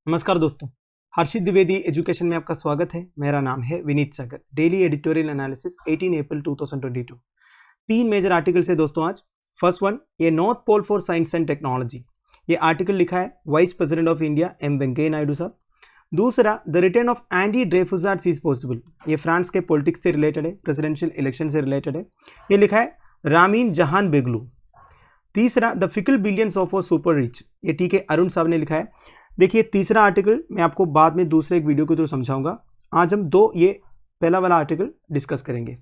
नमस्कार दोस्तों, हर्षित द्विवेदी एजुकेशन में आपका स्वागत है। मेरा नाम है Vineet Sagar. Daily editorial analysis 18 April 2022। 3 major articles है दोस्तों आज। फर्स्ट वन, ये north pole for science and technology. ये आर्टिकल लिखा है vice president of India M Venkaiah Naidu साहब। दूसरा, the return of anti Dreyfusards is possible. ये फ्रांस के पॉलिटिक्स से रिलेटेड है, प्रेसिडेंशियल इलेक्शन से रिलेटेड है। ये लिखा है रामीन जहान बेगलू। तीसरा, the fickle billions of a super rich. ये टी के अरुण साहब ने लिखा है। देखिए, तीसरा आर्टिकल मैं आपको बाद में दूसरे एक वीडियो के थ्रू समझाऊंगा। आज हम ये पहला वाला आर्टिकल डिस्कस करेंगे।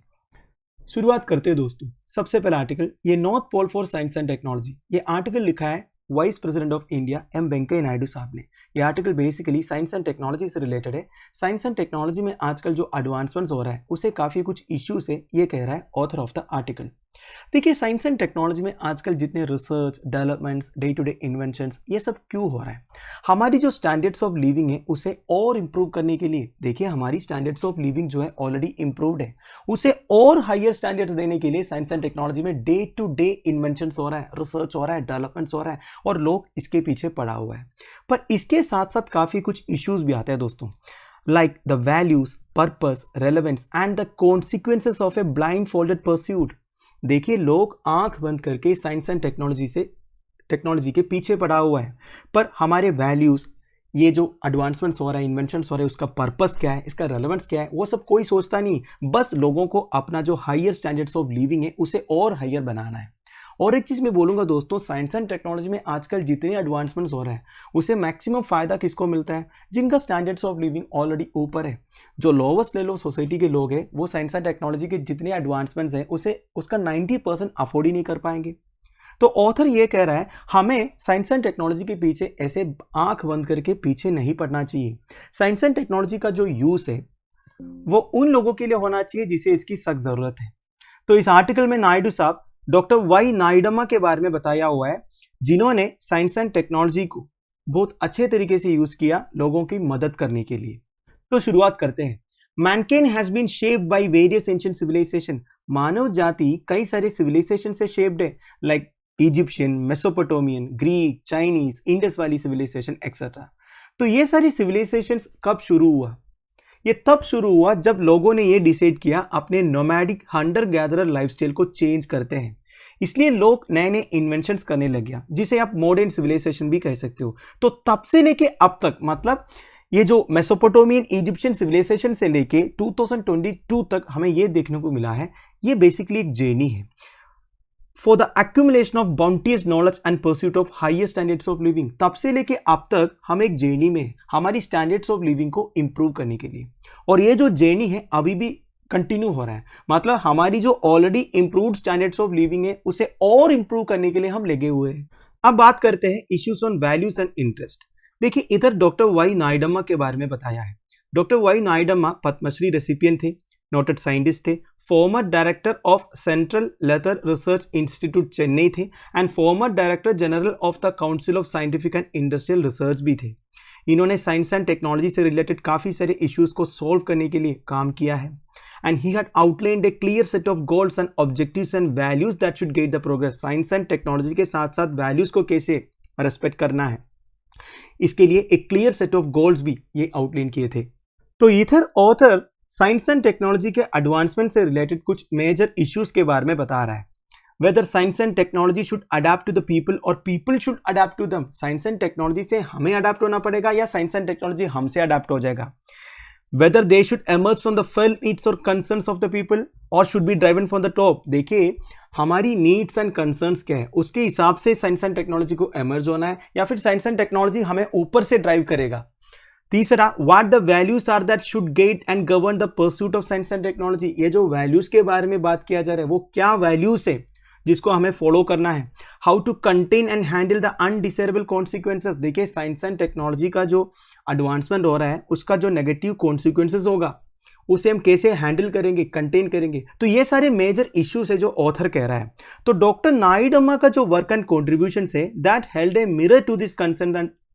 शुरुआत करते हैं दोस्तों। सबसे पहला आर्टिकल, ये north pole for science and technology. ये आर्टिकल लिखा है vice president of India M Venkaiah Naidu साहब ने। ये article basically science and technology से रिलेटेड है। साइंस एंड टेक्नोलॉजी में आजकल जो एडवांसमेंट्स हो रहा है उसे काफ़ी कुछ इश्यूज है, ये कह रहा है ऑथर ऑफ द आर्टिकल। देखिए, साइंस एंड टेक्नोलॉजी में आजकल जितने research, developments, day to day inventions, ये सब क्यों हो रहा है? हमारी जो स्टैंडर्ड्स ऑफ लिविंग है उसे और इम्प्रूव करने के लिए। देखिए, हमारी स्टैंडर्ड्स ऑफ लिविंग जो है ऑलरेडी इम्प्रूव्ड है, उसे और हायर स्टैंडर्ड्स देने के लिए साइंस एंड टेक्नोलॉजी में डे टू डे इन्वेंशंस हो रहा है, रिसर्च हो रहा है, डेवलपमेंट्स हो रहा है और लोग इसके पीछे पड़ा हुआ है। पर इसके साथ साथ काफ़ी कुछ इश्यूज भी आते हैं दोस्तों, like the values, purpose, relevance and the consequences of a blindfolded pursuit। देखिए, लोग आंख बंद करके साइंस एंड टेक्नोलॉजी के पीछे पड़ा हुआ है, पर हमारे वैल्यूज, ये जो एडवांसमेंट्स हो रहा है, इन्वेंशंस हो रहे हैं, उसका पर्पस क्या है, इसका रेलेवेंस क्या है, वो सब कोई सोचता नहीं। बस लोगों को अपना जो हायर स्टैंडर्ड्स ऑफ लिविंग है उसे और हायर बनाना है। और एक चीज़ मैं बोलूँगा दोस्तों, साइंस एंड टेक्नोलॉजी में आजकल जितने एडवांसमेंट्स हो रहे हैं उसे मैक्सिमम फ़ायदा किसको मिलता है? जिनका स्टैंडर्ड्स ऑफ लिविंग ऑलरेडी ऊपर है। जो लोवेस्ट लेवल सोसाइटी के लोग हैं वो साइंस एंड टेक्नोलॉजी के जितने एडवांसमेंट्स हैं उसका 90% अफोर्ड ही नहीं कर पाएंगे। तो ऑथर ये कह रहा है हमें साइंस एंड टेक्नोलॉजी के पीछे ऐसे आंख बंद करके पीछे नहीं पड़ना चाहिए। साइंस एंड टेक्नोलॉजी का जो यूज़ है वो उन लोगों के लिए होना चाहिए जिसे इसकी सख्त ज़रूरत है। तो इस आर्टिकल में नायडू साहब डॉक्टर वाई नायडम्मा के बारे में बताया हुआ है, जिन्होंने साइंस एंड टेक्नोलॉजी को बहुत अच्छे तरीके से यूज किया लोगों की मदद करने के लिए। तो शुरुआत करते हैं। Mankind has been shaped by various ancient civilisation. मानव जाति कई सारे सिविलाइजेशन से शेप्ड है, like Egyptian, Mesopotamian, Greek, Chinese, Indus valley civilisation etcetera. तो ये सारी सिविलाइजेशन कब शुरू हुआ? ये तब शुरू हुआ जब लोगों ने ये डिसाइड किया अपने नोमैडिक हंटर गैदरर लाइफस्टाइल को चेंज करते हैं। इसलिए लोग नए नए इन्वेंशंस करने लग गया, जिसे आप मॉडर्न सिविलाइजेशन भी कह सकते हो। तो तब से लेके अब तक, मतलब ये जो मेसोपोटामियन, इजिप्शियन सिविलाइजेशन से लेके 2022 तक हमें ये देखने को मिला है, ये बेसिकली एक जर्नी है for the accumulation of bounteous knowledge and pursuit of higher standards of living. तब से लेके अब तक हम एक जर्नी में हमारी स्टैंडर्ड्स ऑफ लिविंग को इंप्रूव करने के लिए, और ये जो जर्नी है अभी भी कंटिन्यू हो रहा है। मतलब हमारी जो already improved standards of living है उसे और इंप्रूव करने के लिए हम लगे हुए हैं। अब बात करते हैं issues on values and interest. देखिए, इधर डॉक्टर वाई नायडम्मा के बारे में बताया है। Doctor Y Nayudamma Padmashri recipient थे, नोटेड साइंटिस्ट थे, former director of central leather research institute Chennai थे and former director general of the council of scientific and industrial research भी थे। इन्होंने साइंस एंड टेक्नोलॉजी से रिलेटेड काफ़ी सारे इश्यूज को सॉल्व करने के लिए काम किया है, and he had outlined A clear set of goals and objectives and values that should guide the progress. Science and technology के साथ साथ वैल्यूज को कैसे रेस्पेक्ट करना है, इसके लिए एक क्लियर सेट ऑफ गोल्स भी ये आउटलाइन किए थे। तो इधर ऑथर साइंस एंड टेक्नोलॉजी के एडवांसमेंट से रिलेटेड कुछ मेजर इश्यूज के बारे में बता रहा है। Whether science and technology should adapt to the people और people should adapt to them. Science and technology से हमें अडेप्ट होना पड़ेगा या साइंस एंड टेक्नोलॉजी हमसे अडेप्ट हो जाएगा। Whether they should emerge from the felt needs और कंसर्न्स ऑफ द पीपल और should be driven from the top. देखिए, हमारी नीड्स एंड कंसर्न्स क्या है, उसके हिसाब से साइंस एंड टेक्नोलॉजी को एमर्ज होना है, या फिर साइंस एंड टेक्नोलॉजी हमें ऊपर से ड्राइव करेगा। तीसरा, what the values are that should guide and govern the pursuit of science and technology. ये जो वैल्यूज के बारे में बात किया जा रहा है वो क्या वैल्यूज है जिसको हमें फॉलो करना है। How to contain and handle the undesirable consequences. देखिए, साइंस एंड टेक्नोलॉजी का जो एडवांसमेंट हो रहा है उसका जो नेगेटिव कॉन्सिक्वेंसेस होगा उसे हम कैसे हैंडल करेंगे, कंटेन करेंगे। तो ये सारे मेजर इश्यूज है जो ऑथर कह रहा है। तो डॉक्टर नायडम्मा का जो वर्क एंड कॉन्ट्रीब्यूशन है that held a mirror to this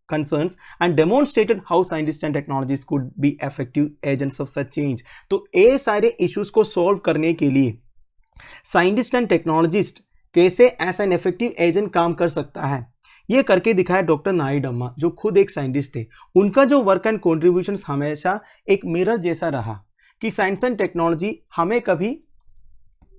concerns and demonstrated how scientists and technologies could be effective agents of such change। तो ये सारे इश्यूज को सॉल्व करने के लिए साइंटिस्ट एंड टेक्नोलॉजिस्ट कैसे एज एन इफेक्टिव एजेंट काम कर सकता है, ये करके दिखाया डॉक्टर नाइडम्मा, जो खुद एक साइंटिस्ट थे। उनका जो वर्क एंड कॉन्ट्रीब्यूशंस हमेशा एक मिरर जैसा रहा कि साइंस एंड टेक्नोलॉजी हमें कभी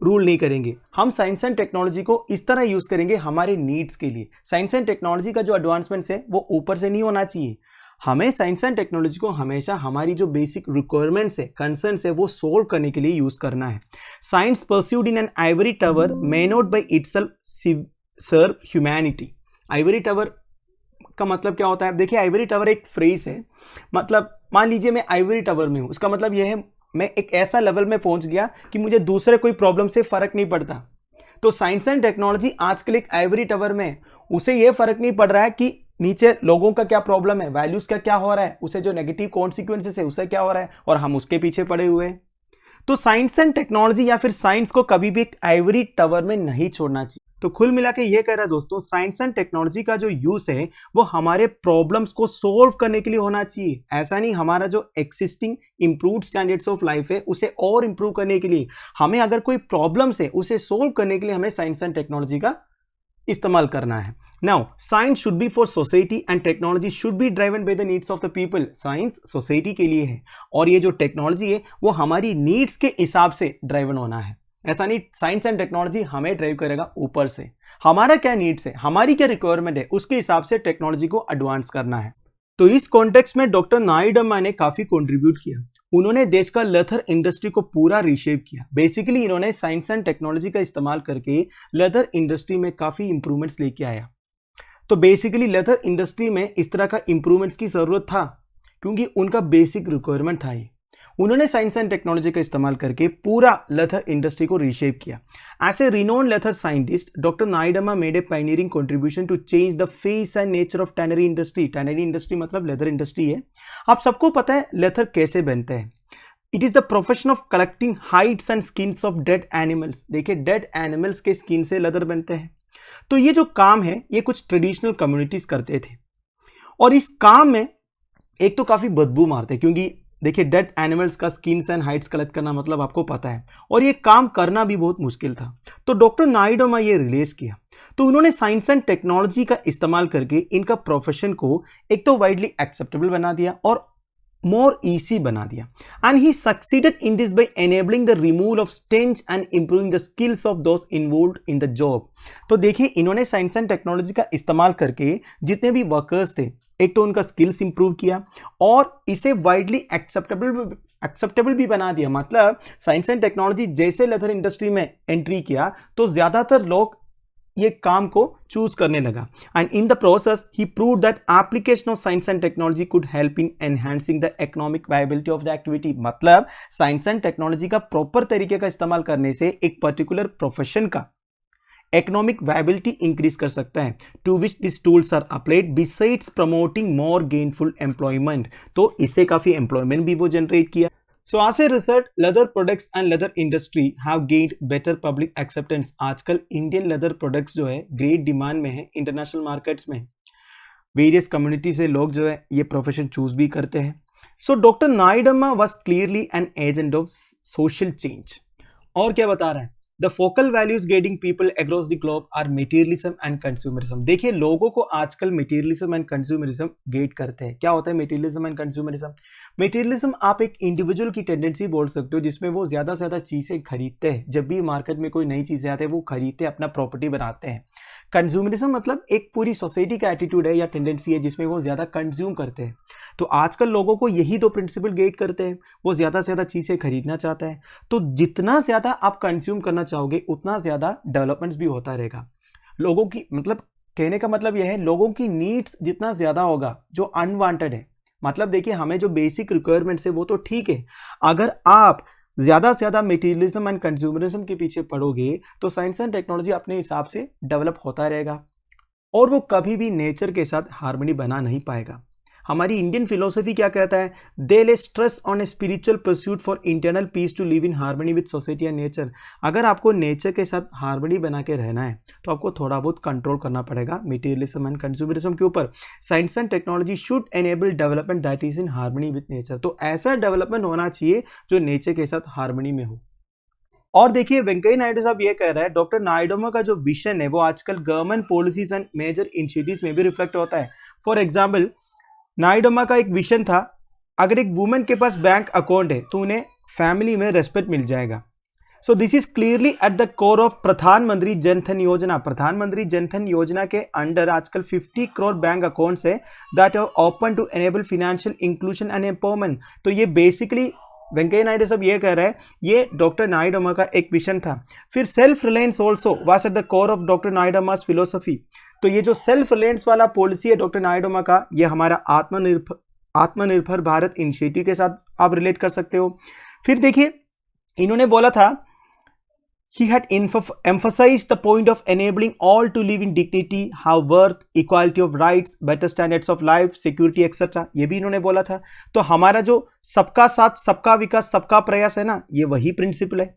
रूल नहीं करेंगे। हम साइंस एंड टेक्नोलॉजी को इस तरह यूज करेंगे हमारे नीड्स के लिए। साइंस एंड टेक्नोलॉजी का जो एडवांसमेंट है वो ऊपर से नहीं होना चाहिए। हमें साइंस एंड टेक्नोलॉजी को हमेशा हमारी जो बेसिक रिक्वायरमेंट्स है, कंसर्न्स है, वो सोल्व करने के लिए यूज करना है। Science pursued in an ivory tower may not by itself serve humanity. Ivory tower का मतलब क्या होता है? देखिए, आइवरी टावर एक फ्रेज है। मतलब मान लीजिए मैं आइवरी टावर में हूं, उसका मतलब यह है मैं एक ऐसा लेवल में पहुंच गया कि मुझे दूसरे कोई प्रॉब्लम से फर्क नहीं पड़ता। तो साइंस एंड टेक्नोलॉजी आजकल एक आइवरी टावर में, उसे यह फर्क नहीं पड़ रहा है कि नीचे लोगों का क्या प्रॉब्लम है, वैल्यूज का क्या हो रहा है, उसे जो नेगेटिव कॉन्सिक्वेंसेस है उससे क्या हो रहा है, और हम उसके पीछे पड़े हुए हैं। तो साइंस एंड टेक्नोलॉजी या फिर साइंस को कभी भी एक आइवरी टावर में नहीं छोड़ना चाहिए। तो कुल मिला के ये कह रहा है दोस्तों, साइंस एंड टेक्नोलॉजी का जो यूज है वो हमारे प्रॉब्लम्स को सोल्व करने के लिए होना चाहिए। ऐसा नहीं हमारा जो existing improved standards of life है उसे और इंप्रूव करने के लिए, हमें अगर कोई प्रॉब्लम्स है उसे सोल्व करने के लिए हमें साइंस एंड टेक्नोलॉजी का इस्तेमाल करना है। Now science should be for society and technology should be driven by the needs of the people. Science society के लिए है और ये जो टेक्नोलॉजी है वो हमारी नीड्स के हिसाब से ड्राइवन होना है। ऐसा नहीं साइंस एंड टेक्नोलॉजी हमें ड्राइव करेगा ऊपर से, हमारा क्या नीड्स है, हमारी क्या रिक्वायरमेंट है, उसके हिसाब से टेक्नोलॉजी को एडवांस करना है। तो इस कॉन्टेक्स्ट में डॉक्टर नाइडम्मा ने काफी कंट्रीब्यूट किया। उन्होंने देश का लेदर इंडस्ट्री को पूरा रीशेप किया। बेसिकली इन्होंने साइंस एंड टेक्नोलॉजी का इस्तेमाल करके लेदर इंडस्ट्री में काफी इंप्रूवमेंट्स लेके आया। तो बेसिकली लेदर इंडस्ट्री में इस तरह का इंप्रूवमेंट्स की जरूरत था क्योंकि उनका बेसिक रिक्वायरमेंट था ये। उन्होंने साइंस एंड टेक्नोलॉजी का इस्तेमाल करके पूरा लेदर इंडस्ट्री को रीशेप किया। As a renowned leather scientist, doctor Nayudamma made a pioneering contribution to change the face and nature of tannery industry. Tannery industry मतलब लेदर इंडस्ट्री है। आप सबको पता है लेदर कैसे बनता है। It is the profession of collecting hides and skins of dead animals. देखिए, डेड एनिमल्स के स्किन से लेदर बनते हैं। तो ये जो काम है ये कुछ ट्रेडिशनल कम्युनिटीज करते थे और इस काम में एक तो काफी बदबू मारते हैं क्योंकि देखिए डेड एनिमल्स का स्किन्स एंड हाइड्स कलेक्ट करना मतलब आपको पता है, और ये काम करना भी बहुत मुश्किल था। तो डॉक्टर नाइडम्मा ये रिलीज किया। तो उन्होंने साइंस एंड टेक्नोलॉजी का इस्तेमाल करके इनका प्रोफेशन को एक तो वाइडली एक्सेप्टेबल बना दिया और मोर ईजी बना दिया। And he succeeded in this by enabling the removal of stench and improving the skills of those involved in the job. तो देखिए, इन्होंने साइंस एंड टेक्नोलॉजी का इस्तेमाल करके जितने भी वर्कर्स थे, एक तो उनका स्किल्स इंप्रूव किया और इसे वाइडली एक्सेप्टेबल भी बना दिया। मतलब साइंस एंड टेक्नोलॉजी जैसे लेदर इंडस्ट्री में एंट्री किया तो ज्यादातर लोग ये काम को चूज करने लगा। And in the process he proved that application of science and technology could help in enhancing the economic viability of the activity. मतलब साइंस एंड टेक्नोलॉजी का प्रॉपर तरीके का इस्तेमाल करने से एक पर्टिकुलर प्रोफेशन का इकोनॉमिक वायबिलिटी इंक्रीज कर सकता है। To which this tools are applied besides promoting more gainful employment. तो इससे काफी एम्प्लॉयमेंट भी वो जनरेट किया। So as a result, leather products and leather industry have gained better public acceptance. आजकल इंडियन लेदर प्रोडक्ट्स जो है ग्रेट डिमांड में है इंटरनेशनल मार्केट्स में। वेरियस कम्युनिटी से लोग जो है ये प्रोफेशन चूज भी करते हैं। So doctor Nayudamma was clearly an agent of social change. और क्या बता रहा है? The focal values guiding people across the globe are materialism and consumerism. देखिए, लोगों को आजकल materialism and consumerism गाइड करते हैं। क्या होता है materialism and consumerism? Materialism आप एक इंडिविजुअल की टेंडेंसी बोल सकते हो जिसमें वो ज्यादा से ज्यादा चीजें खरीदते हैं। जब भी मार्केट में कोई नई चीजें आते हैं वो खरीदते हैं, अपना प्रॉपर्टी बनाते हैं। कंज्यूमरिज्म मतलब एक पूरी सोसाइटी का एटीट्यूड है या टेंडेंसी है जिसमें वो ज्यादा कंज्यूम करते हैं। तो आजकल लोगों को यही दो प्रिंसिपल गाइड करते हैं। वो ज्यादा से ज्यादा चीजें खरीदना चाहता है। तो जितना ज्यादा आप कंज्यूम करना चाहोगे उतना ज्यादा डेवलपमेंट्स भी होता रहेगा। लोगों की मतलब कहने का मतलब यह है, लोगों की नीड्स जितना ज्यादा होगा जो अनवांटेड है, मतलब देखिए हमें जो बेसिक रिक्वायरमेंट्स है वो तो ठीक है, अगर आप ज्यादा से ज्यादा मटेरियलिज्म एंड कंज्यूमरिज्म के पीछे पड़ोगे तो साइंस एंड टेक्नोलॉजी अपने हिसाब से डेवलप होता रहेगा और वो कभी भी नेचर के साथ हार्मनी बना नहीं पाएगा। हमारी इंडियन फिलोसफी क्या कहता है? They lay stress on a spiritual pursuit for internal peace to live in harmony with society and nature. अगर आपको नेचर के साथ हार्मनी बना के रहना है तो आपको थोड़ा बहुत कंट्रोल करना पड़ेगा मटेरियलिज्म एंड कंज्यूमरिज्म के ऊपर। Science and technology should enable development that is in harmony with nature. तो ऐसा डेवलपमेंट होना चाहिए जो नेचर के साथ हार्मनी में हो। और देखिए वेंकैया नायडू साहब ये कह रहा है, डॉक्टर नायडू का जो विजन है वो आजकल government policies and major initiatives में भी रिफ्लेक्ट होता है। फॉर एग्जाम्पल नायडू का एक विजन था, अगर एक वुमेन के पास बैंक अकाउंट है तो उन्हें फैमिली में रेस्पेक्ट मिल जाएगा। So this is clearly at the core of प्रधानमंत्री जनधन योजना। प्रधानमंत्री जनधन योजना के अंडर आजकल 50 करोड़ बैंक अकाउंट्स है that are open to enable financial inclusion and empowerment. तो ये बेसिकली वेंकैया नायडू साहब ये कह रहे हैं, ये डॉक्टर नायडू का एक विजन था। फिर self reliance also was at the core of doctor Naidu philosophy. तो ये जो सेल्फ रिलायंस वाला पॉलिसी है डॉक्टर नायडू का, ये हमारा आत्मनिर्भर भारत इनिशिएटिव के साथ आप रिलेट कर सकते हो। फिर देखिए इन्होंने बोला था, he had emphasized the point of enabling all to live in dignity, have worth, equality of rights, better standards of life, security etc. ये भी इन्होंने बोला था। तो हमारा जो सबका साथ सबका विकास सबका प्रयास है ना, ये वही प्रिंसिपल है।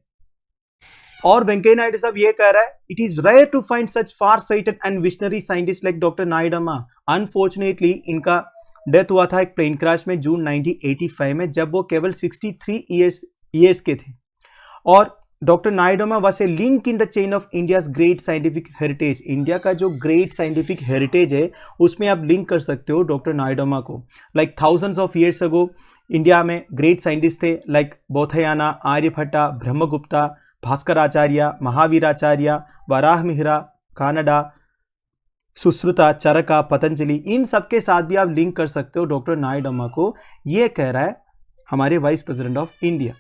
और वेंकैया नायडू साहब ये कह रहा है, it is rare to find such far sighted and visionary scientist like doctor Naidu. Unfortunately इनका डेथ हुआ था एक प्लेन क्रैश में जून 1985 में, जब वो केवल 63 ईयर्स के थे। और doctor Naidu was a link in the chain of India's great scientific heritage. India का जो ग्रेट साइंटिफिक हेरिटेज है उसमें आप लिंक कर सकते हो डॉक्टर नायडू को। Like thousands of years ago India में ग्रेट साइंटिस्ट थे लाइक बोथयाना, आर्यभट्टा, ब्रह्मगुप्ता, भास्कराचार्य, महावीराचार्य, वराह मिहिरा, कानडा, सुश्रुता, चरका, पतंजलि, इन सबके साथ भी आप लिंक कर सकते हो डॉक्टर नायडू को। ये कह रहा है हमारे वाइस प्रेसिडेंट ऑफ इंडिया।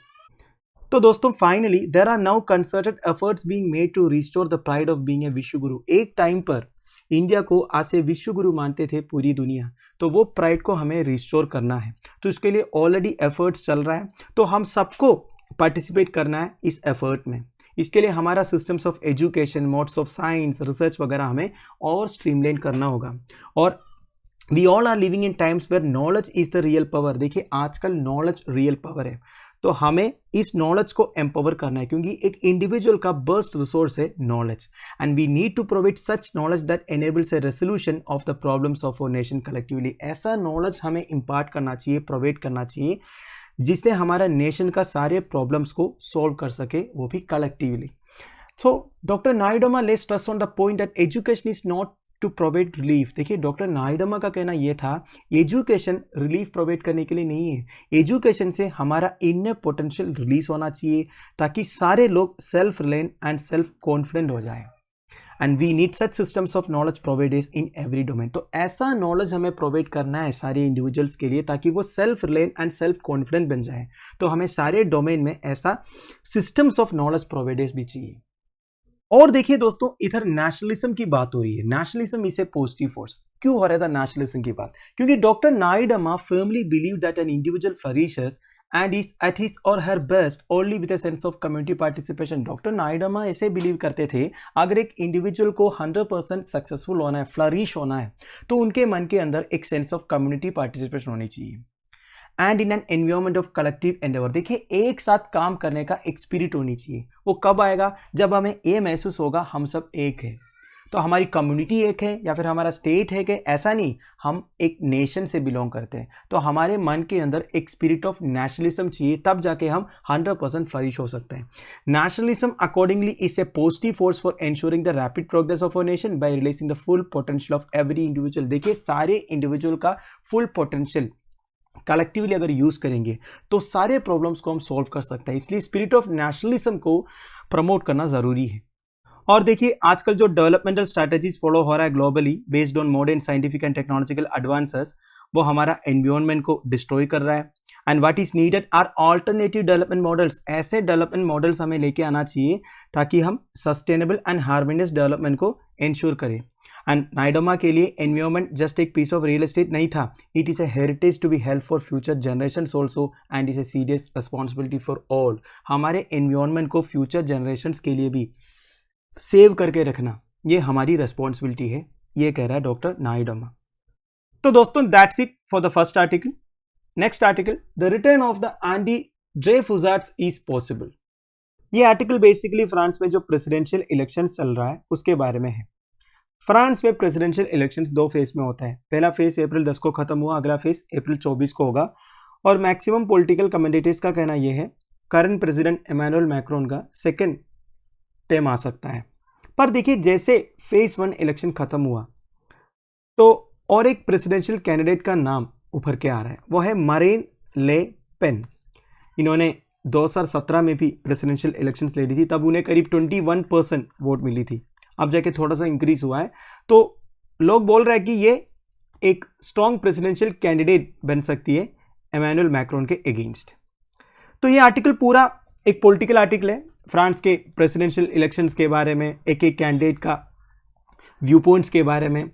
तो दोस्तों finally there are now concerted efforts being made to restore the pride of being a vishwa guru. एक टाइम पर इंडिया को आज से विश्व गुरु मानते थे पूरी दुनिया, तो वो प्राइड को हमें रिस्टोर करना है। तो इसके लिए ऑलरेडी एफर्ट्स चल रहा है, तो हम सबको पार्टिसिपेट करना है इस एफर्ट में। इसके लिए हमारा systems of education, modes of science, research वगैरह हमें और स्ट्रीमलाइन करना होगा। और we all are living in times where knowledge is the real power. देखिए आजकल नॉलेज रियल पावर है, तो हमें इस नॉलेज को एम्पावर करना है, क्योंकि एक इंडिविजुअल का बर्स्ट रिसोर्स है knowledge, and we need to provide such knowledge that enables a resolution of the problems of our nation collectively. ऐसा नॉलेज हमें इम्पार्ट करना चाहिए, प्रोवाइड करना चाहिए, जिससे हमारा नेशन का सारे प्रॉब्लम्स को सॉल्व कर सके, वो भी collectively. So doctor Naidu let's stress on the point that education is not to provide relief. देखिए डॉक्टर नायडू का कहना यह था, एजुकेशन रिलीफ प्रोवाइड करने के लिए नहीं है, एजुकेशन से हमारा इनर पोटेंशियल रिलीज होना चाहिए, ताकि सारे लोग self reliant and self confident हो जाए। And we need such systems of knowledge providers in every domain. तो ऐसा नॉलेज हमें प्रोवाइड करना है सारे इंडिविजुअल्स के लिए, ताकि वो self reliant and self confident बन जाए। तो हमें सारे डोमेन में ऐसा सिस्टम्स ऑफ नॉलेज प्रोवाइडर्स भी चाहिए। और देखिए दोस्तों इधर नेशनलिज्म की बात हो रही है। Nationalism is a positive force. क्यों हो रहा था नेशनलिज्म की बात? क्योंकि doctor Naidu firmly believe that an individual flourishes and is at his or her best only with a sense of community participation। Doctor Naidu ऐसे बिलीव करते थे, अगर एक इंडिविजुअल को 100% सक्सेसफुल होना है, फ्लरिश होना है, तो उनके मन के अंदर एक सेंस ऑफ कम्युनिटी पार्टिसिपेशन होनी चाहिए, and in an environment of collective Endeavour. देखिए एक साथ काम करने का एक स्पिरिट होनी चाहिए। वो कब आएगा? जब हमें ये महसूस होगा हम सब एक है, तो हमारी कम्युनिटी एक है या फिर हमारा स्टेट है कि ऐसा नहीं, हम एक नेशन से बिलोंग करते हैं, तो हमारे मन के अंदर एक स्पिरिट ऑफ नेशनलिज्म चाहिए, तब जाके हम 100% फ्लरिश हो सकते हैं। Nationalism accordingly is a positive force for ensuring the rapid progress of our nation by releasing the full potential of every individual. देखिए सारे इंडिविजुअल का फुल पोटेंशियल कलेक्टिवली अगर यूज करेंगे तो सारे प्रॉब्लम्स को हम सॉल्व कर सकते हैं। इसलिए स्पिरिट ऑफ नेशनलिज्म को प्रमोट करना जरूरी है। और देखिए आजकल जो डेवलपमेंटल स्ट्रैटेजीज फॉलो हो रहा है globally based on modern scientific and technological advances, वो हमारा एनवायरनमेंट को डिस्ट्रॉय कर रहा है। And what is needed are alternative development models. ऐसे डेवलपमेंट मॉडल्स हमें लेके आना चाहिए ताकि हम सस्टेनेबल एंड हार्मोनियस डेवलपमेंट को इंश्योर करें। एंड नायडू के लिए एनवायरनमेंट जस्ट एक पीस ऑफ रियल एस्टेट नहीं था, it is a heritage to be help for future generations also, and is a serious responsibility for all. हमारे एनवायरनमेंट को future generations के लिए भी सेव करके रखना, ये हमारी रेस्पॉन्सिबिलिटी है, ये कह रहा है डॉक्टर नायडू। तो दोस्तों that's it for the first article. Next article, the return of the anti Dreyfusards is possible. ये आर्टिकल बेसिकली फ्रांस में जो प्रेसिडेंशियल इलेक्शंस चल रहा है उसके बारे में है। फ्रांस में प्रेसिडेंशियल इलेक्शंस 2 फेज में होता है। पहला फेज अप्रैल 10 को खत्म हुआ, अगला फेज अप्रैल 24 को होगा। और मैक्सिमम पॉलिटिकल कमेंटेटर्स का कहना यह है करंट प्रेसिडेंट इमैनुअल मैक्रोन का सेकेंड टर्म आ सकता है। पर देखिए जैसे फेज 1 इलेक्शन खत्म हुआ तो और एक प्रेसिडेंशियल कैंडिडेट का नाम उभर के आ रहा है, वो है मरीन ले पेन। इन्होंने 2017 में भी प्रेसिडेंशियल इलेक्शंस लड़ी थी, तब उन्हें करीब 21% वोट मिली थी। अब जाके थोड़ा सा इंक्रीज हुआ है, तो लोग बोल रहे हैं कि ये एक स्ट्रॉन्ग प्रेसिडेंशियल कैंडिडेट बन सकती है इमैनुअल मैक्रोन के अगेंस्ट। तो ये आर्टिकल पूरा एक पॉलिटिकल आर्टिकल है, फ्रांस के प्रेसिडेंशियल इलेक्शंस के बारे में, एक एक कैंडिडेट का व्यू पॉइंट्स के बारे में,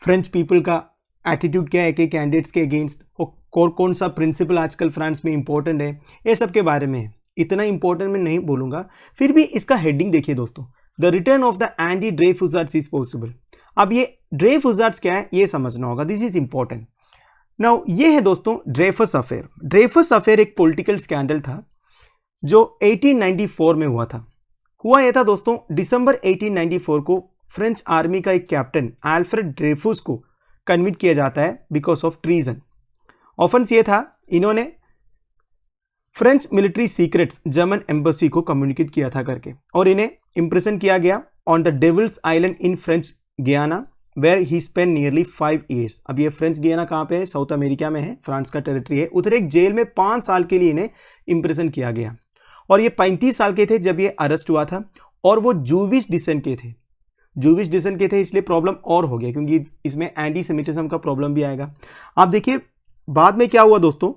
फ्रेंच पीपल का एटीट्यूड क्या है एक एक कैंडिडेट्स के अगेंस्ट, और कौन सा प्रिंसिपल आजकल फ्रांस में इंपॉर्टेंट है, ये सब के बारे में है। इतना इंपॉर्टेंट मैं नहीं बोलूँगा, फिर भी इसका हेडिंग देखिए दोस्तों, the return of the anti Dreyfusards is possible. अब ये ड्रेफुसार्ड्स क्या है ये समझना होगा, दिस इज इंपॉर्टेंट। नाउ ये है दोस्तों ड्रेफस अफेयर। ड्रेफस अफेयर एक पॉलिटिकल स्कैंडल था जो 1894 में हुआ था। हुआ यह था दोस्तों, दिसंबर 1894 को फ्रेंच आर्मी का एक कैप्टन अल्फ्रेड ड्रेफुस को कन्विक्ट किया जाता है बिकॉज ऑफ ट्रीजन। ऑफेंस ये था, इन्होंने French military secrets German embassy को कम्युनिकेट किया था करके, और इन्हें इंप्रिजन किया गया on the Devil's Island in French Guiana where he spend nearly 5 years। अब ये फ्रेंच गियाना कहाँ पे है, साउथ अमेरिका में है, फ्रांस का टेरिटरी है। उधर एक जेल में 5 साल के लिए इन्हें इंप्रिजन किया गया, और ये 35 साल के थे जब ये अरेस्ट हुआ था, और वो जूविश डिसेंट के थे। जूविश डिसेंट के थे इसलिए प्रॉब्लम और हो गया, क्योंकि इसमें एंटी सेमिटिज्म का प्रॉब्लम भी आएगा। आप देखिए बाद में क्या हुआ दोस्तों,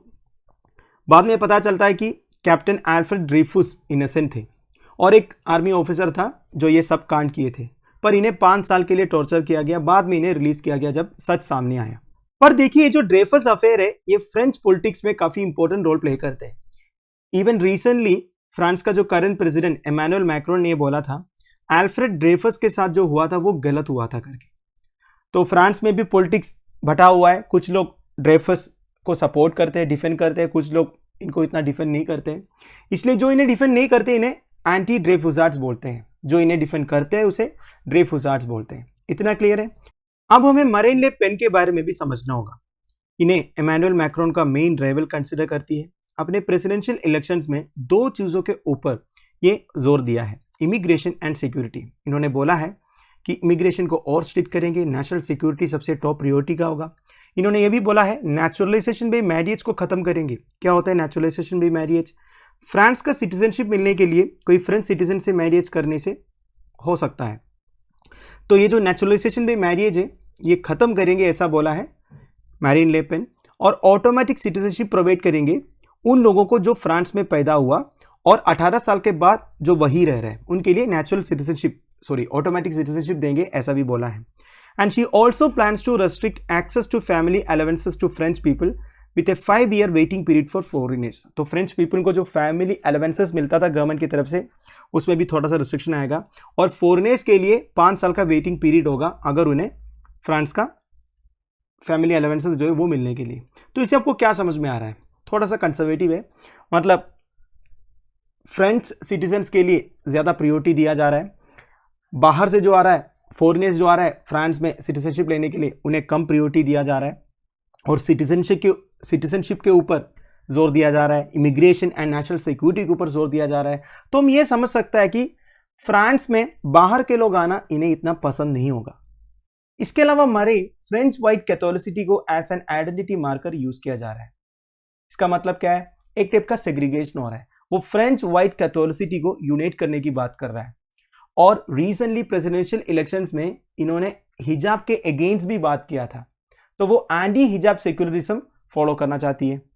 बाद में पता चलता है कि कैप्टन अल्फ्रेड ड्रेफुस इनोसेंट थे, और एक आर्मी ऑफिसर था जो ये सब कांड किए थे, पर इन्हें 5 साल के लिए टॉर्चर किया गया। बाद में इन्हें रिलीज किया गया जब सच सामने आया। पर देखिए जो ड्रेफस अफेयर है ये फ्रेंच पॉलिटिक्स में काफी इंपॉर्टेंट रोल प्ले करते हैं। इवन रिसेंटली फ्रांस का जो करंट प्रेसिडेंट इमैनुअल मैक्रोन ने बोला था अल्फ्रेड ड्रेफस के साथ जो हुआ था वो गलत हुआ था करके। तो फ्रांस में भी पॉलिटिक्स बटा हुआ है, कुछ लोग ड्रेफस को सपोर्ट करते हैं, डिफेंड करते हैं, कुछ लोग इनको इतना डिफेंड नहीं करते हैं। इसलिए जो इन्हें डिफेंड नहीं करते इन्हें एंटी ड्रेफुसार्ड्स बोलते हैं, जो इन्हें डिफेंड करते हैं उसे ड्रेफुसार्ड्स बोलते हैं। इतना क्लियर है। अब हमें मरीन ले पेन के बारे में भी समझना होगा। इन्हें इमैनुअल मैक्रोन का मेन राइवल कंसिडर करती है। अपने प्रेसिडेंशियल इलेक्शंस में 2 चीज़ों के ऊपर ये जोर दिया है, इमिग्रेशन एंड सिक्योरिटी। इन्होंने बोला है कि इमिग्रेशन को और स्ट्रिक्ट करेंगे, नेशनल सिक्योरिटी सबसे टॉप प्रायोरिटी का होगा। इन्होंने ये भी बोला है नेचुरलाइजेशन बाय मैरिज को खत्म करेंगे। क्या होता है नेचुरलाइजेशन बाय मैरिज? फ्रांस का सिटीजनशिप मिलने के लिए कोई फ्रेंच सिटीजन से मैरिज करने से हो सकता है, तो ये जो नेचुरलाइजेशन बाय मैरिज है ये खत्म करेंगे, ऐसा बोला है मैरीन ले पेन। और ऑटोमेटिक सिटीजनशिप प्रोवाइड करेंगे उन लोगों को जो फ्रांस में पैदा हुआ और 18 साल के बाद जो वही रह रहे हैं उनके लिए ऑटोमेटिक सिटीजनशिप देंगे, ऐसा भी बोला है। And she also plans to restrict access to family allowances to French people with a 5 year waiting period for foreigners. तो फ्रेंच पीपल को जो फैमिली अलाउंसेस मिलता था गवर्नमेंट की तरफ से उसमें भी थोड़ा सा रिस्ट्रिक्शन आएगा, और फॉरेनर्स के लिए 5 साल का वेटिंग पीरियड होगा अगर उन्हें फ्रांस का फैमिली अलाउंसेस जो है वो मिलने के लिए। तो इससे आपको क्या समझ में आ रहा है? थोड़ा सा कंजर्वेटिव है, मतलब फ्रेंच सिटीजन्स के लिए ज़्यादा प्रायोरिटी दिया जा रहा है, बाहर से जो आ रहा है फॉरेनर्स जो आ रहा है फ्रांस में सिटीजनशिप लेने के लिए उन्हें कम प्रायोरिटी दिया जा रहा है, और सिटीजनशिप के ऊपर जोर दिया जा रहा है, इमिग्रेशन एंड नेशनल सिक्योरिटी के ऊपर जोर दिया जा रहा है। तो हम ये समझ सकता है कि फ्रांस में बाहर के लोग आना इन्हें इतना पसंद नहीं होगा। इसके अलावा हमारे फ्रेंच वाइट कैथोलिसिटी को as an identity marker use किया जा रहा है। इसका मतलब क्या है? एक टाइप का सेग्रीगेशन हो रहा है, वो फ्रेंच वाइट कैथोलिसिटी को यूनाइट करने की बात कर रहा है। और रिसेंटली प्रेसिडेंशियल इलेक्शंस में इन्होंने हिजाब के अगेंस्ट भी बात किया था, तो वो एंटी हिजाब सेक्युलरिज्म फॉलो करना चाहती है।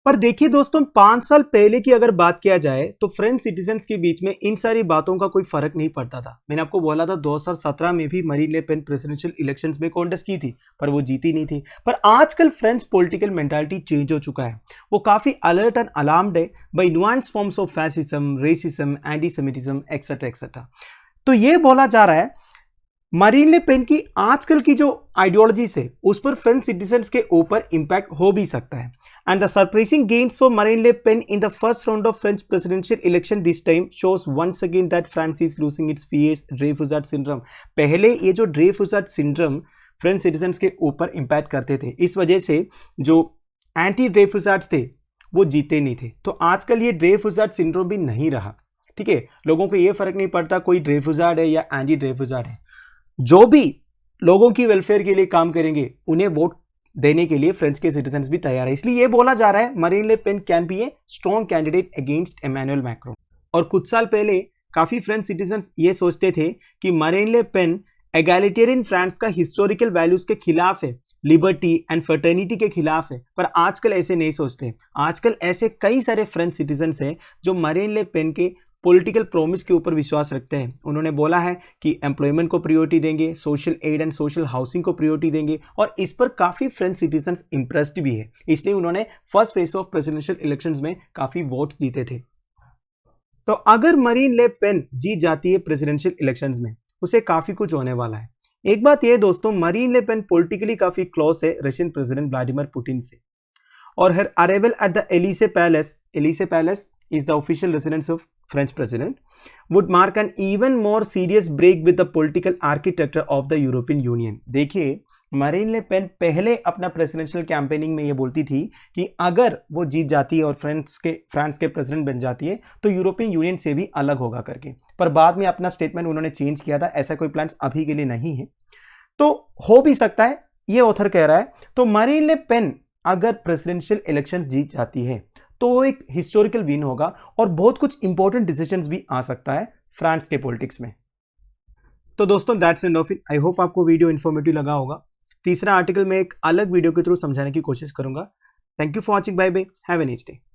पर देखिए दोस्तों 5 साल पहले की अगर बात किया जाए तो फ्रेंच सिटीजन्स के बीच में इन सारी बातों का कोई फर्क नहीं पड़ता था। मैंने आपको बोला था 2017 में भी Marine Le Pen presidential elections में कॉन्टेस्ट की थी पर वो जीती नहीं थी। पर आजकल फ्रेंच पॉलिटिकल मेंटालिटी चेंज हो चुका है, वो काफी अलर्ट एंड अलार्म्ड है by nuance forms of fascism, racism, anti semitism etcetera etcetera. तो ये बोला जा रहा है मरीन ले पेन की आजकल की जो आइडियोलॉजीज है उस पर फ्रेंच सिटीजन्स के ऊपर इंपैक्ट हो भी सकता है। And the surprising gains for Marine Le Pen in the first round of French presidential election this time shows once again that France is losing its fierce Dreyfusard syndrome। पहले ये जो Dreyfusard syndrome French citizens के ऊपर impact करते थे, इस वजह से जो एंटी ड्रेफुसार्ड्स थे वो जीते नहीं थे। तो आजकल ये ड्रेफुजार्ड सिंड्रोम भी नहीं रहा, ठीक है। लोगों को ये फर्क नहीं पड़ता कोई ड्रेफुजार्ड है या एंटी ड्रेफुजार्ड है, जो भी लोगों की वेलफेयर के लिए काम करेंगे उन्हें वोट देने के लिए फ्रेंच के सिटीजन्स भी तैयार है। इसलिए ये बोला जा रहा है Marine Le Pen can be a strong candidate against Emmanuel Macron. और कुछ साल पहले काफी फ्रेंच सिटीजन्स ये सोचते थे कि मरीन ले पेन एगैलिटेरियन फ्रांस का हिस्टोरिकल वैल्यूज के खिलाफ है, लिबर्टी एंड फर्टर्निटी के खिलाफ है, पर आजकल ऐसे नहीं सोचते। आजकल ऐसे कई सारे फ्रेंच सिटीजन्स हैं जो मरीन ले पेन के पॉलिटिकल प्रॉमिस के ऊपर विश्वास रखते हैं। उन्होंने बोला है कि एम्प्लॉयमेंट को प्रायोरिटी देंगे, social add and social housing को प्रायोरिटी देंगे, और इस पर काफ़ी फ्रेंच सिटीजन्स इंप्रेस्ड भी है। इसलिए उन्होंने first phase of presidential elections में काफ़ी वोट्स जीते थे। तो अगर मरीन ले पेन जीत जाती है प्रेसिडेंशियल इलेक्शंस में, उसे काफ़ी कुछ होने वाला है। एक बात यह दोस्तों, मरीन ले पेन पॉलिटिकली काफ़ी क्लोज है रशियन प्रेसिडेंट व्लादिमीर पुतिन से, और her arrival at the Elysee Palace is the official residence of French president, would mark an even more serious break with the political architecture of the European Union। देखिए, marine Le pen पहले अपना presidential campaigning में ये बोलती थी कि अगर वो जीत जाती है और फ्रांस के प्रेसिडेंट बन जाती है तो यूरोपियन यूनियन से भी अलग होगा करके, पर बाद में अपना स्टेटमेंट उन्होंने चेंज किया था। ऐसा कोई प्लान अभी के लिए नहीं है, तो हो भी सकता है, ये ऑथर कह रहा है। तो मरीन ले पेन अगर प्रेसिडेंशियल इलेक्शन जीत जाती है तो एक हिस्टोरिकल विन होगा और बहुत कुछ इंपॉर्टेंट डिसीजंस भी आ सकता है फ्रांस के पॉलिटिक्स में। तो दोस्तों that's end of it. I hope आपको वीडियो इन्फॉर्मेटिव लगा होगा। तीसरा आर्टिकल मैं एक अलग वीडियो के थ्रू समझाने की कोशिश करूंगा। Thank you for watching. Bye bye, have a nice day.